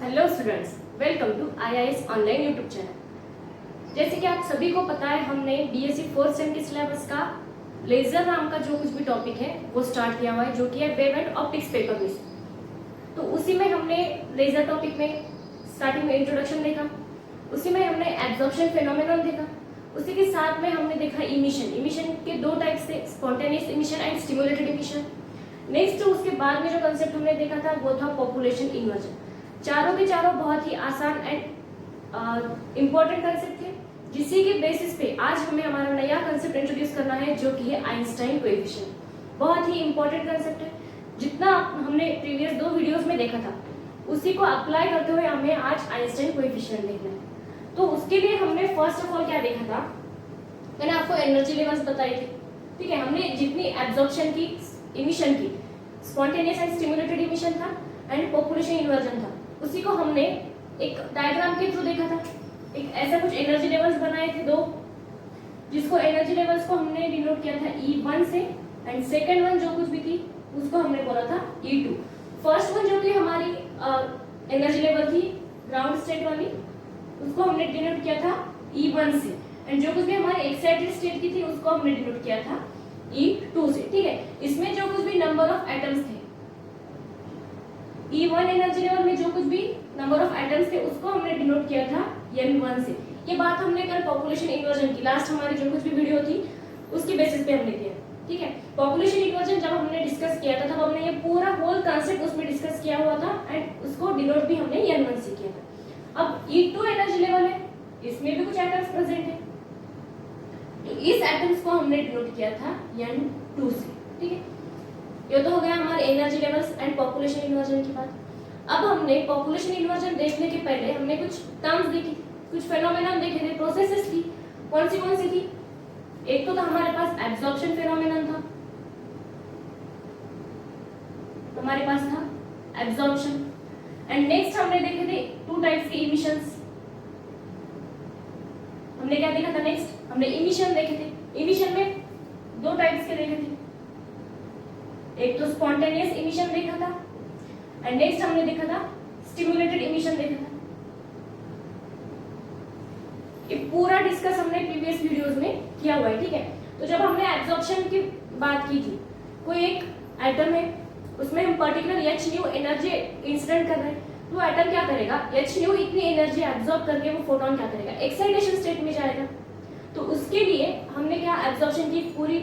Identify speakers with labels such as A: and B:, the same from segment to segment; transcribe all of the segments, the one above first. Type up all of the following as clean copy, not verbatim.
A: Hello students, welcome to IIS online YouTube channel. जैसे कि आप सभी को पता है, हमने बीएससी फोर्थ सेम के सिलेबस का लेजर नाम का जो कुछ भी टॉपिक है वो स्टार्ट किया हुआ है, जो कि है wave and optics paper base. तो उसी में हमने लेजर टॉपिक में स्टार्टिंग में इंट्रोडक्शन देखा, उसी में हमने एब्जॉर्प्शन फेनोमेनन देखा, उसी के साथ में हमने देखा इमिशन के दो टाइप्स थे, spontaneous emission and stimulated emission. Next उसके बाद में जो कंसेप्ट हमने देखा था वो था पॉपुलेशन इन्वर्जन। चारों के चारों बहुत ही आसान एंड इम्पोर्टेंट कंसेप्ट थे, जिसी के बेसिस पे आज हमें हमारा नया कंसेप्ट इंट्रोड्यूस करना है, जो कि है आइंस्टाइन कोएफिशिएंट। बहुत ही इम्पोर्टेंट कंसेप्ट है। जितना हमने प्रीवियस दो वीडियोस में देखा था उसी को अप्लाई करते हुए हमें आज आइंस्टाइन कोएफिशिएंट देखना है। तो उसके लिए हमने फर्स्ट ऑफ ऑल क्या देखा था, मैंने आपको एनर्जी लेवल्स बताई थी। ठीक है, हमने जितनी एब्जॉर्प्शन की, इमिशन की, स्पॉन्टेनियस एंड स्टिमुलेटेड इमिशन था एंड पॉपुलेशन इन्वर्जन था, उसी को हमने एक डायग्राम के थ्रू देखा था। एक ऐसा कुछ एनर्जी लेवल्स बनाए थे दो, जिसको एनर्जी लेवल्स को हमने डिनोट किया था E1 से, एंड सेकंड वन जो कुछ भी थी उसको हमने बोला था E2। फर्स्ट वन जो कि हमारी एनर्जी लेवल थी ग्राउंड स्टेट वाली, उसको हमने डिनोट किया था E1 से, एंड जो कुछ भी हमारे एक्साइटेड स्टेट की थी उसको हमने डिनोट किया था E2 से। ठीक है, इसमें जो कुछ भी नंबर ऑफ एटम्स थे, E1 एनर्जी लेवल में जो कुछ भी नंबर ऑफ एटम्स थे उसको हमने डिनोट किया था N1 से। ये बात हमने कल पॉपुलेशन इन्वर्जन की लास्ट हमारी जो कुछ भी वीडियो थी उसकी बेसिस पे हमने किया। ठीक है, पॉपुलेशन इन्वर्जन जब हमने डिस्कस किया था तब हमने ये पूरा होल कांसेप्ट उसमें डिस्कस किया हुआ था, एंड उसको डिनोट भी हमने N1 से किया था। अब E2 एनर्जी लेवल है, इसमें भी कुछ एटम्स प्रेजेंट है, तो इस एटम्स को हमने डिनोट किया था N2 से। ठीक है, ये तो हो गया हमारे energy levels and population inversion की बात। अब हमने पॉपुलेशन इन्वर्जन देखने के पहले हमने कुछ टर्म्स देखी, कुछ फेनोमेनन देखे थे, प्रोसेसेस थी। कौन सी थी? एक तो था हमारे पास एब्जॉर्प्शन फेनोमेनन था, हमारे पास था एब्जॉर्प्शन, एंड नेक्स्ट हमने देखे थे टू टाइप्स के इमिशंस। हमने क्या देखा था नेक्स्ट? हमने इमिशन देखे थे। इमिशन में दो टाइप्स के देखे थे, एक तो स्पॉन्टेनियस इमिशन देखा था एंड नेक्स्ट हमने देखा था स्टिमुलेटेड इमिशन देखा था। ये पूरा डिस्कस हमने प्रीवियस वीडियोस में किया हुआ है। ठीक है, तो जब हमने एब्जॉर्प्शन की बात की थी, कोई एक एटम है, उसमें हम पर्टिकुलर hν एनर्जी इंसिडेंट कर रहे हैं, तो एटम क्या करेगा, hν इतनी एनर्जी एब्जॉर्ब करके वो फोटोन क्या करेगा, एक्साइटेशन स्टेट में जाएगा। तो उसके लिए हमने क्या एब्जॉर्प्शन की पूरी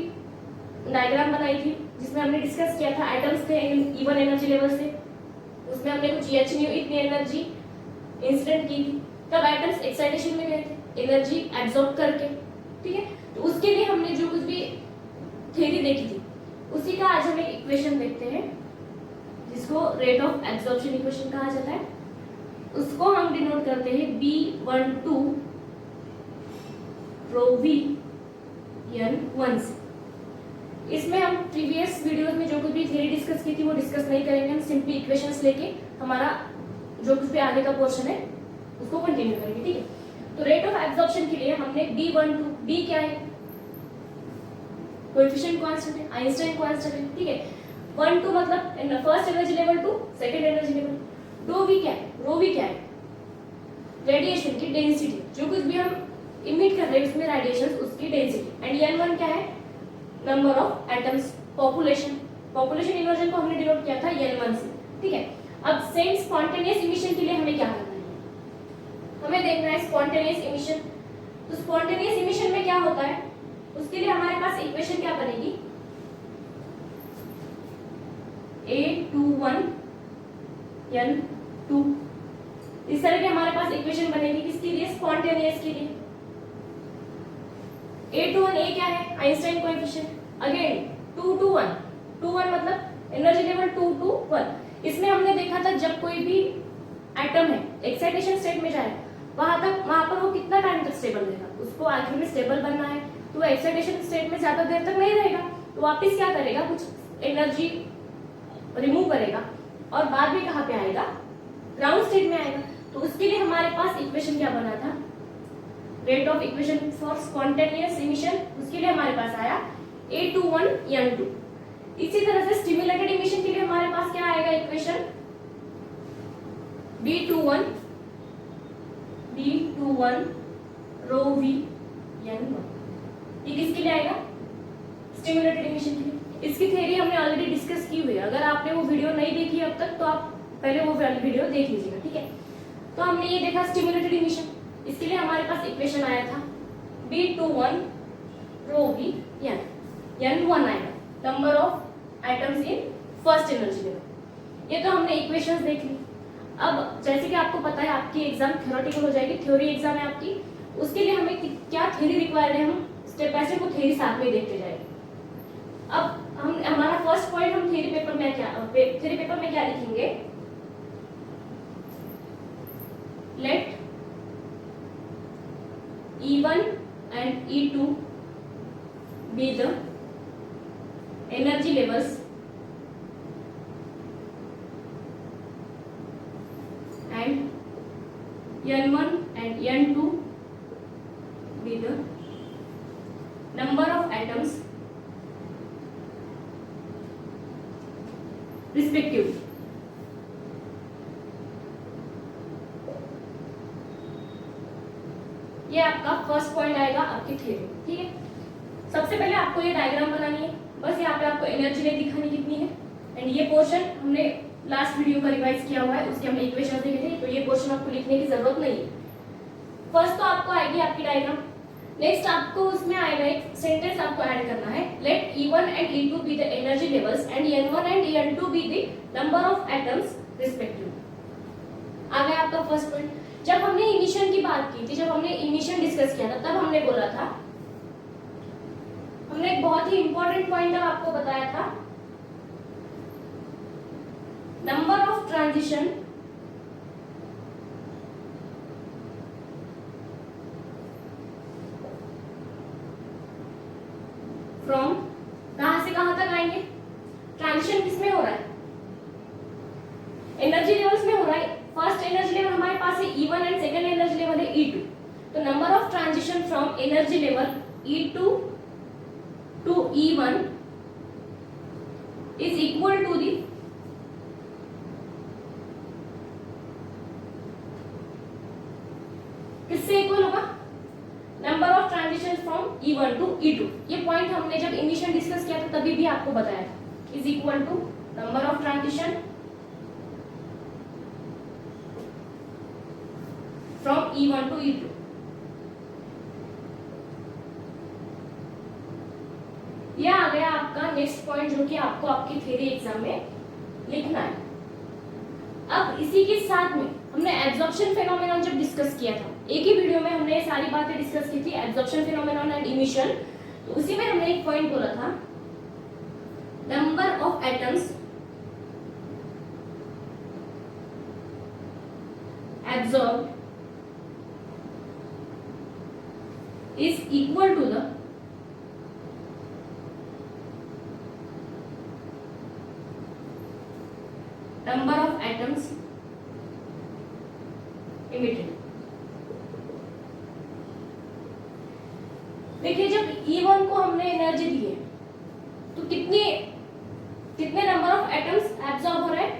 A: डायग्राम बनाई थी, जिसमें हमने डिस्कस किया था एटम्स थे E1 एनर्जी लेवल से, उसमें हमने कुछ hν इतनी एनर्जी इंसिडेंट की थी, तब एटम्स एक्साइटेशन में गए थे एनर्जी एब्जॉर्ब करके। ठीक है, तो उसके लिए हमने जो कुछ भी थ्योरी देखी थी उसी का आज हम एक इक्वेशन देखते हैं, जिसको रेट ऑफ एब्जॉर्प्शन इक्वेशन कहा जाता है। उसको हम डिनोट करते हैं B12 rho V N1 से। इसमें हम प्रीवियस वीडियोस में जो कुछ भी थ्योरी डिस्कस की थी वो डिस्कस नहीं करेंगे, हम सिंपली इक्वेशंस लेके हमारा जो कुछ भी आगे का पोर्शन है उसको कंटिन्यू करेंगे। ठीक है, तो रेट ऑफ एब्जॉर्प्शन के लिए हमने B12, B क्या है, कोएफिशिएंट कांस्टेंट है, आइंस्टाइन कांस्टेंट है। ठीक है, 1 2 मतलब first energy level to second energy level. Rho V क्या है, रो V क्या है, रेडिएशन की डेंसिटी, जो कुछ भी हम इमिट कर रहे हैं उसमें रेडिएशन उसकी डेंसिटी, एंड N1 क्या है, number of atoms, population inversion को हमने डिनोट किया था N1 से। ठीक है, अब सेम स्पॉन्टेनियस इमिशन के लिए हमें क्या करना है, हमें देखना है स्पॉन्टेनियस इमिशन। तो स्पॉन्टेनियस इमिशन में क्या होता है, उसके लिए हमारे पास इक्वेशन क्या बनेगी, A21 N2, इस तरह की हमारे पास इक्वेशन बनेगी। किसके लिए, स्पॉन्टेनियस के लिए। A21 A क्या है, आइंस्टाइन कोएफिशिएंट। अगेन 2 to 1, 2 1 मतलब एनर्जी लेवल 2 to 1। इसमें हमने देखा था जब कोई भी एटम है एक्साइटेशन स्टेट में जाए, वहां पर वो कितना टाइम तक स्टेबल रहेगा, उसको आखिर में स्टेबल बनना है, तो वो एक्साइटेशन स्टेट में ज्यादा देर तक नहीं रहेगा, तो वापस क्या करेगा, कुछ एनर्जी रिमूव करेगा और बाद में कहाँ पे आएगा, ग्राउंड स्टेट में आएगा। तो उसके लिए हमारे पास इक्वेशन क्या बना था, rate of equation for spontaneous emission, उसके लिए हमारे पास आया A21 N2। इसी तरह से स्टिमुलेटेड इमिशन के लिए हमारे पास क्या आएगा इक्वेशन, B21 रो V N1, ये किसके लिए आएगा? स्टिमुलेटेड इमिशन के लिए। इसकी थ्योरी हमने ऑलरेडी डिस्कस की हुई है, अगर आपने वो वीडियो नहीं देखी अब तक तो आप पहले वो वीडियो देख लीजिएगा, ठीक है। तो हमने ये देखा स्टिमुलेटेड इमिशन, इसके लिए हमारे पास इक्वेशन आया था B21 रो V N, N1 आएगा number of atoms in first energy level. ये तो हमने इक्वेशंस देख ली। अब जैसे कि आपको पता है आपकी एग्जाम थ्योरेटिकल हो जाएगी, थ्योरी एग्जाम है आपकी, उसके लिए हमें क्या थ्योरी रिक्वायर्ड है, हम स्टेप बाय स्टेप वो थ्योरी साथ में देखते जाएंगे। अब हम हमारा फर्स्ट पॉइंट हम थ्योरी पेपर में क्या लिखेंगे? Let E1 and E2 be the energy levels and N1 and N2 be the number of atoms respectively. ये आपका फर्स्ट पॉइंट आएगा आपकी थ्योरी, ठीक है। सबसे पहले आपको ये डायग्राम बनानी है, बस यहाँ पे आपको एनर्जी नहीं दिखानी कितनी है। एंड ये पोर्शन हमने लास्ट वीडियो का रिवाइज किया हुआ है, उसके हमने इक्वेशन देखे थे, तो ये पोर्शन आपको लिखने की जरूरत नहीं है। फर्स्ट तो आपको आएगी आपकी डायग्राम, नेक्स्ट आपको उसमें आएगा एक सेंटेंस आपको ऐड करना है, late E1 and E2 be the energy levels and N1 and N2 be the number of atoms respectively। आ गया आपका फर्स्ट पॉइंट। जब हमने इमिशन की बात की थी, जब हमने इमिशन डिस्कस किया था, तब हमने बोला था, हमने एक बहुत ही इंपॉर्टेंट पॉइंट आपको बताया था, नंबर ऑफ ट्रांजिशन फ्रॉम कहां से कहां तक आएंगे? ट्रांजिशन किसमें हो रहा है? एनर्जी लेवल्स में हो रहा है। फर्स्ट एनर्जी लेवल हमारे पास है E1 and second energy level है E2। तो number of transition from energy level E2 to E1 is equal to the किससे इक्वल होगा? Number of transition from E1 to E2। ये पॉइंट हमने जब इमिशन डिस्कस किया था तभी भी आपको बताया था, is equal to number of transition from E1 to E2। यह आ गया आपका नेक्स्ट पॉइंट, जो कि आपको आपकी थ्योरी एग्जाम में लिखना है। अब इसी के साथ में हमने एब्जॉर्प्शन फेनोमेनन जब डिस्कस किया था, एक ही वीडियो में हमने ये सारी बातें डिस्कस की थी, एब्जॉर्प्शन फेनोमेनन एंड इमिशन। तो उसी में हमने एक पॉइंट बोला था, number of atoms absorbed is equal to the number of atoms emitted। देखिए जब E1 को हमने एनर्जी दी है तो कितने नंबर ऑफ एटम्स एब्जॉर्ब हो रहे हैं?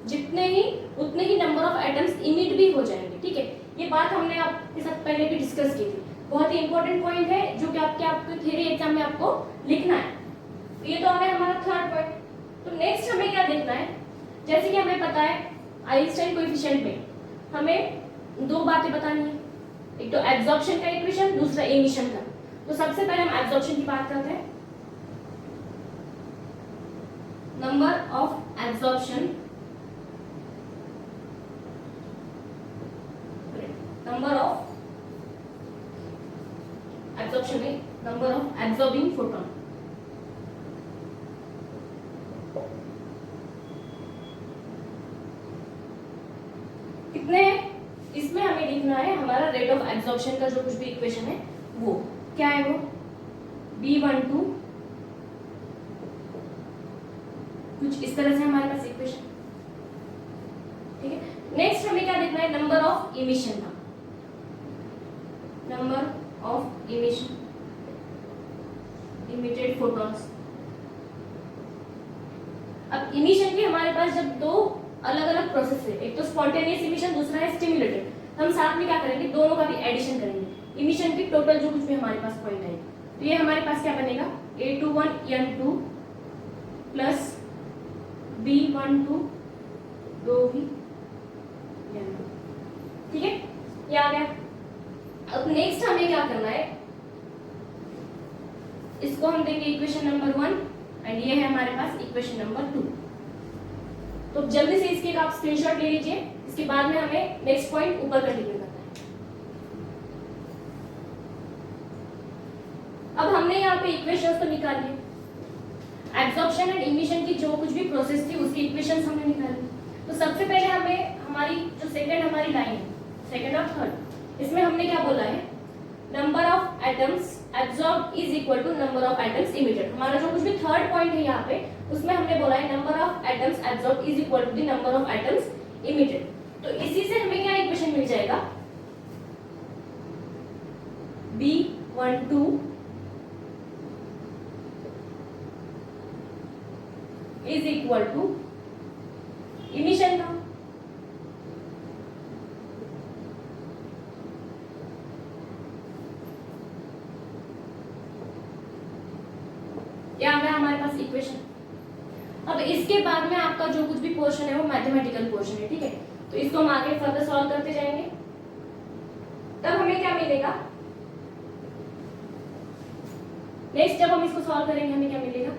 A: जितने ही उतने ही नंबर ऑफ एटम्स इमिट भी हो जाएंगे, ठीक है। ये बात हमने आपके साथ पहले भी डिस्कस की थी, बहुत ही इंपॉर्टेंट पॉइंट है जो कि आपके थ्योरी एग्जाम में आपको लिखना है। तो ये तो आ गया हमारा थर्ड पॉइंट। तो नेक्स्ट हमें क्या देखना है? जैसे कि हमें पता है आइंस्टाइन कोएफिशिएंट में हमें दो बातें बतानी है, एक तो एब्जॉर्प्शन का इक्वेशन, दूसरा इमिशन का। तो सबसे पहले हम एब्जॉर्प्शन की बात करते हैं। Number of absorption, number of absorption में नंबर ऑफ एब्जॉर्बिंग फोटोन। कितने? इसमें हमें लिखना है हमारा रेट ऑफ एब्जॉर्प्शन का जो कुछ भी इक्वेशन है वो क्या है, वो B12 कुछ इस तरह से हमारे पास इक्वेशन, ठीक है। नेक्स्ट हमें क्या देखना है? नंबर ऑफ इमिशन का, number of emission emitted photons. अब इमिशन के हमारे पास जब दो अलग अलग प्रोसेस है, एक तो स्पॉन्टेनियस इमिशन, दूसरा है स्टिमुलेटेड। तो हम साथ में क्या करेंगे, दोनों का भी एडिशन करेंगे, इमिशन की टोटल जो कुछ भी हमारे पास पॉइंट आएगी। तो ये हमारे पास क्या बनेगा, A21N2 प्लस B12 दो भी N2, ठीक है, ये आ गया। अब नेक्स्ट हमें क्या करना है, इसको हम देंगे इक्वेशन नंबर 1 एंड ये है हमारे पास इक्वेशन नंबर 2। तो जल्दी से इसके आप स्क्रीनशॉट ले लीजिए, इसके बाद में हमें नेक्स्ट पॉइंट ऊपर कंटिन्यू करना है। अब हमने यहाँ पे इक्वेशंस तो निकाली, एब्जॉर्प्शन एंड इमिशन की जो कुछ भी प्रोसेस थी उसकी इक्वेशंस हमने निकाली। तो सबसे पहले हमें हमारी जो सेकंड हमारी लाइन है, सेकंड और थर्ड, इसमें हमने क्या बोला है, number of atoms absorb is equal to number of atoms emitted. हमारा जो कुछ भी थर्ड पॉइंट है यहाँ पे, उसमें हमने बोला है number of atoms absorb is equal to the number of atoms emitted. तो इसी से हमें क्या इक्वेशन मिल जाएगा, B12 is equal to emission का, ये आ गया हमारे पास इक्वेशन। अब इसके बाद में आपका जो कुछ भी पोर्शन है वो मैथमेटिकल पोर्शन है, ठीक है। तो इसको हम आगे फर्दर सॉल्व करते जाएंगे, तब हमें क्या मिलेगा, नेक्स्ट जब हम इसको सॉल्व करेंगे हमें क्या मिलेगा,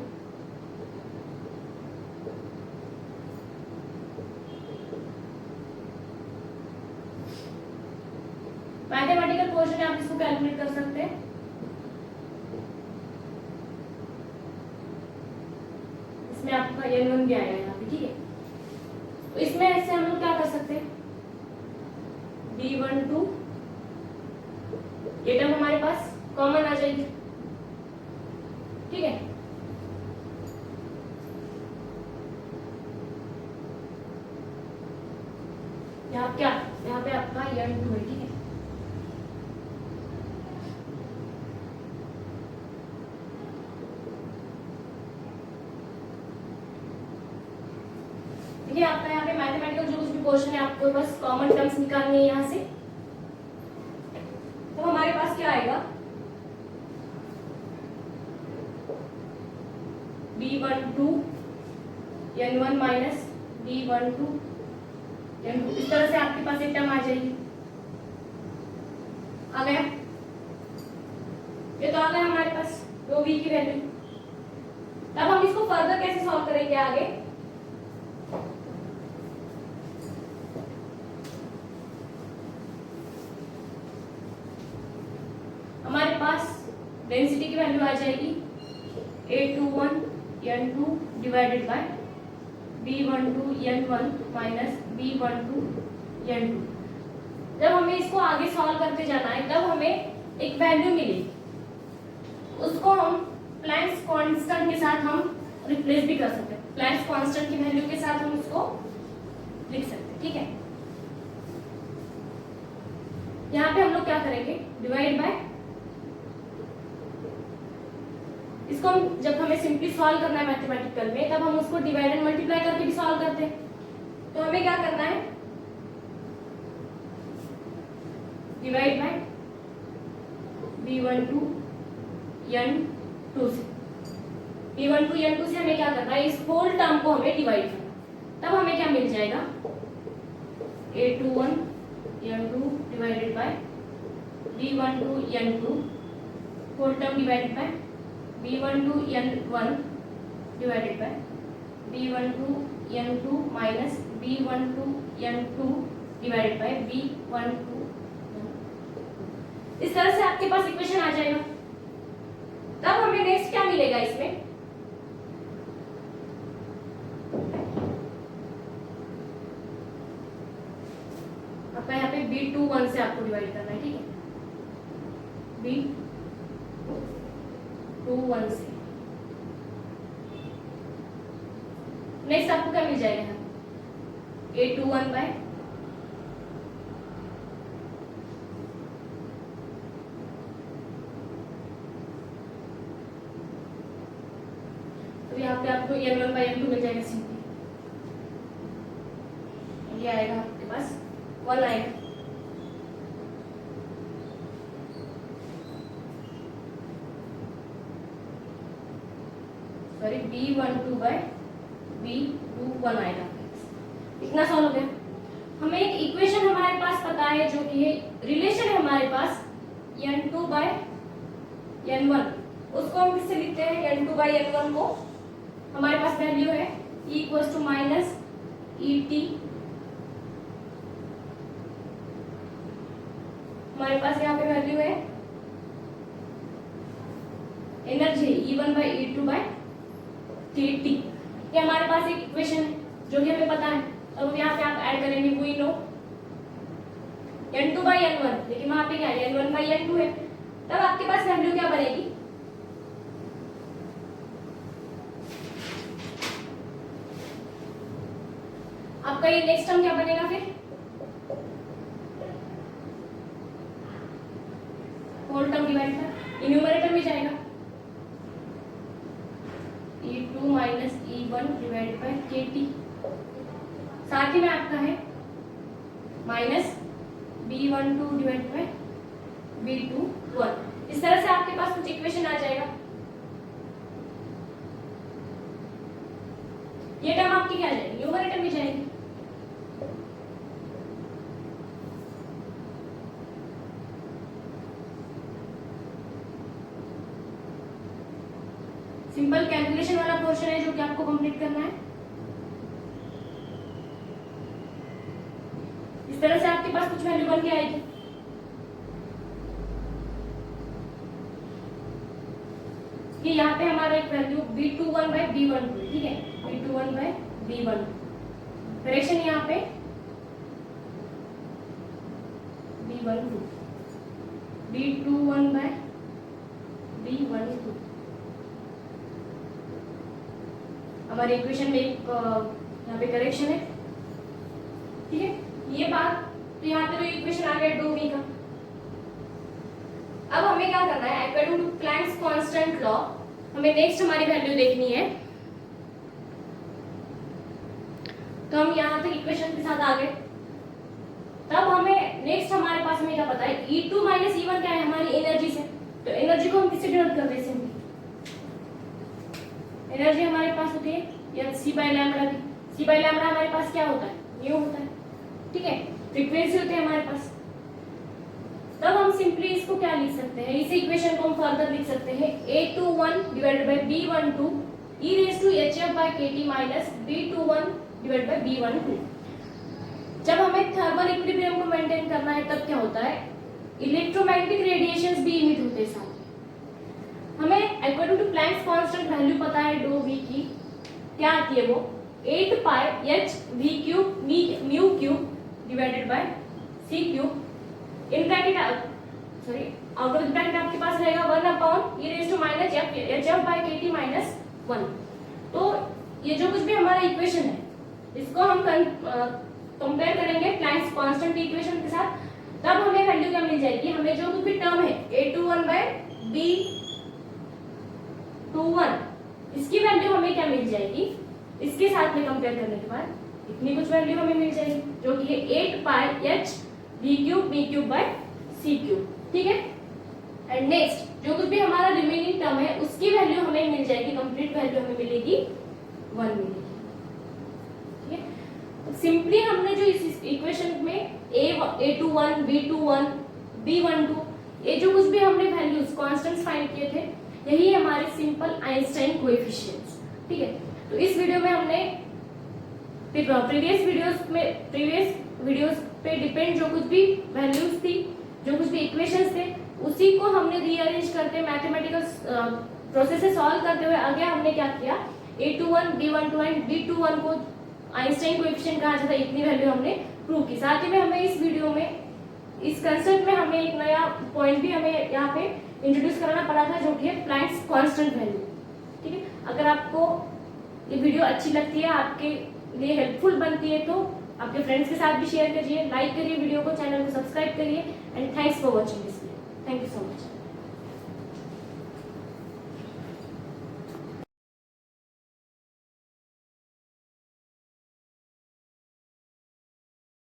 A: मैथमेटिकल पोर्शन है, आप इसको कैलकुलेट कर सकते हैं। इसमें आपका N1 भी आएगा यहाँ पे, ठीक है। तो इसमें ऐसे हम लोग क्या कर सकते हैं, B12 ये टर्म हमारे पास कॉमन आ जाएगी, ठीक है। यहाँ पे आपका N2 है, ठीक है। देखिए आपका यहाँ पे मैथमेटिकल जो कुछ भी पोर्शन है आपको बस कॉमन टर्म्स निकालनी है यहाँ से। तो हमारे पास क्या आएगा, B12 N1 minus B12 N2, इस तरह से आपके पास एक टर्म आ जाएगी, आ गया, ये तो आ गया हमारे पास दो V की वैल्यू। तब हम इसको फर्दर कैसे सॉल्व करेंगे आगे, हमारे पास डेंसिटी की वैल्यू आ जाएगी A21N2 divided by B12N1 minus B12N2। जब हमें इसको आगे सॉल्व करते जाना है तब हमें एक वैल्यू मिलेगी, उसको हम प्लैंक्स कांस्टेंट के साथ हम रिप्लेस भी कर सकते हैं, प्लैंक्स कांस्टेंट की वैल्यू के साथ हम उसको लिख सकते हैं, ठीक है। यहाँ पे हम लोग क्या करेंगे, डिवाइड बाय, इसको हम जब हमें सिंपली सॉल्व करना है मैथमेटिकल में तब हम उसको डिवाइड एंड मल्टीप्लाई करके भी सॉल्व करते हैं। तो हमें क्या करना है, डिवाइड बाय B12 N2 से, B12 N2 से हमें क्या करना है, इस होल टर्म को हमें डिवाइड करना, तब हमें क्या मिल जाएगा, A21 N2 divided by B12 N2 whole term divided by B12 N1 divided by B12 N2 minus B12 N2 divided by B12। इस तरह से आपके पास इक्वेशन आ जाएगा। तब हमें नेक्स्ट क्या मिलेगा, इसमें आपका यहाँ पे B21 से आपको डिवाइड करना है, ठीक है, B21 से। नेक्स्ट आपको क्या मिल जाएगा, A21 बाय तो यहाँ पे आपको N1 बाय N2 मिल जाएगा सिंपली। क्या आएगा आपके पास 1 आएगा। सॉरी B12 बाय B21 आएगा। इतना सॉल्व हो गया। हमें एक इक्वेशन हमारे पास पता है जो कि है रिलेशन है हमारे पास N2 बाय N1, उसको हम किससे लिखते हैं N2 बाय N1 को हमारे पास वैल्यू है E equals to minus ET, हमारे पास यहाँ पे वैल्यू है energy E1 bye E2 bye TT। ये हमारे पास एक इक्वेशन है जो कि हमें पता है। अब यहाँ पे आप ऐड करेंगे we know N2 bye N1, लेकिन वहां पे क्या है N1 बाय N2 है, तब आपके पास वैल्यू क्या बनेगी आपका ये नेक्स्ट टर्म क्या बनेगा फिर होल टर्म डिवाइड कर न्यूमरेटर में जाएगा E2 minus E1 divide by KT, साथ ही में आपका है minus B12 divide by B21। इस तरह से आपके पास कुछ इक्वेशन आ जाएगा। ये टर्म आपकी क्या जाएगी न्यूमरेटर में जाएगी। सिंपल कैलकुलेशन वाला पोर्शन है जो कि आपको कंप्लीट करना है। इस तरह से आपके पास कुछ वैल्यू बन के आएगी। कि यहाँ पे हमारा एक वैल्यू B21 बाय B12, ठीक है B21 बाय B12, करेक्शन यहाँ पे B12 B21 बाय B12 हमारे इक्वेशन में एक यहाँ पे करेक्शन है, ठीक है। ये बात तो यहाँ पे तो इक्वेशन आ गया 2v का। अब हमें क्या करना है according to Planck's constant law हमें नेक्स्ट हमारी वैल्यू देखनी है। तो हम यहाँ तक इक्वेशन के साथ आ गए। तब हमें नेक्स्ट हमारे पास हमें क्या पता है E2 माइनस E1 क्या है हमारी एनर्जी से, तो एनर्जी को हम किससे डिनोट कर देते हैं एनर्जी हमारे पास होती है C बाय लैम्बडा की। C बाय लैम्बडा हमारे पास क्या होता है न्यू होता है, ठीक है, फ्रीक्वेंसी होती है हमारे पास। तब हम सिंपली इसको क्या लिख सकते हैं इस इक्वेशन को हम फर्दर लिख सकते हैं A21 divided by B12 e raise to hf by kT minus B21 divided by B12। जब हमें थर्मल इक्विलिब्रियम को मेंटेन करना है तब क्या होता है इलेक्ट्रोमैग्नेटिक रेडिएशंस भी इमिट होते हैं साथ। हमें according to Planck's constant value पता है डो v की क्या आती है वो 8 pi h v cube mu cube divided by c cube in bracket sorry out of bracket आपके पास रहेगा 1 upon e raise to minus hf by kt minus 1। तो ये जो कुछ भी हमारा इक्वेशन है इसको हम कंपेयर करेंगे प्लैंक्स कांस्टेंट की इक्वेशन के साथ, तब हमें वैल्यू क्या मिल जाएगी। हमें जो कुछ भी टर्म है A21 बाय B21 इसकी वैल्यू हमें क्या मिल जाएगी इसके साथ में कंपेयर करने के बाद इतनी कुछ वैल्यू हमें मिल जाएगी जो कि है 8 pi h v cube by c cube, ठीक है। एंड नेक्स्ट जो कुछ भी हमारा रिमेनिंग टर्म है उसकी वैल्यू हमें मिल जाएगी, कंप्लीट वैल्यू हमें मिलेगी 1 मिलेगी, ठीक है। सिंपली हमने जो इस इक्वेशन में A21 B21 B12 ये जो कुछ भी हमने वैल्यूज कांस्टेंट्स फाइंड किए थे यही हमारे सिंपल आइंस्टाइन कोएफिशिएंट्स, ठीक है। तो इस वीडियो में हमने प्रीवियस वीडियोस पे डिपेंड जो कुछ भी वैल्यूज थी जो कुछ भी इक्वेशंस थे उसी को हमने रीअरेंज करके मैथमेटिकल प्रोसेस से सॉल्व करते हुए आगे हमने क्या किया A21 B12 एंड B21 को आइंस्टाइन कोएफिशिएंट कहा जाता है इतनी वैल्यू हमने प्रूव की। साथ ही में हमें इस वीडियो में इस कंसेप्ट में हमें एक नया पॉइंट भी हमें यहाँ पे इंट्रोड्यूस कराना पड़ा था जो कि है प्लैंक्स कांस्टेंट वैल्यू, ठीक है। अगर आपको ये वीडियो अच्छी लगती है आपके लिए हेल्पफुल बनती है तो आपके फ्रेंड्स के साथ भी शेयर करिए, लाइक करिए वीडियो को, चैनल को सब्सक्राइब करिए and thanks for watching this video. Thank you so much.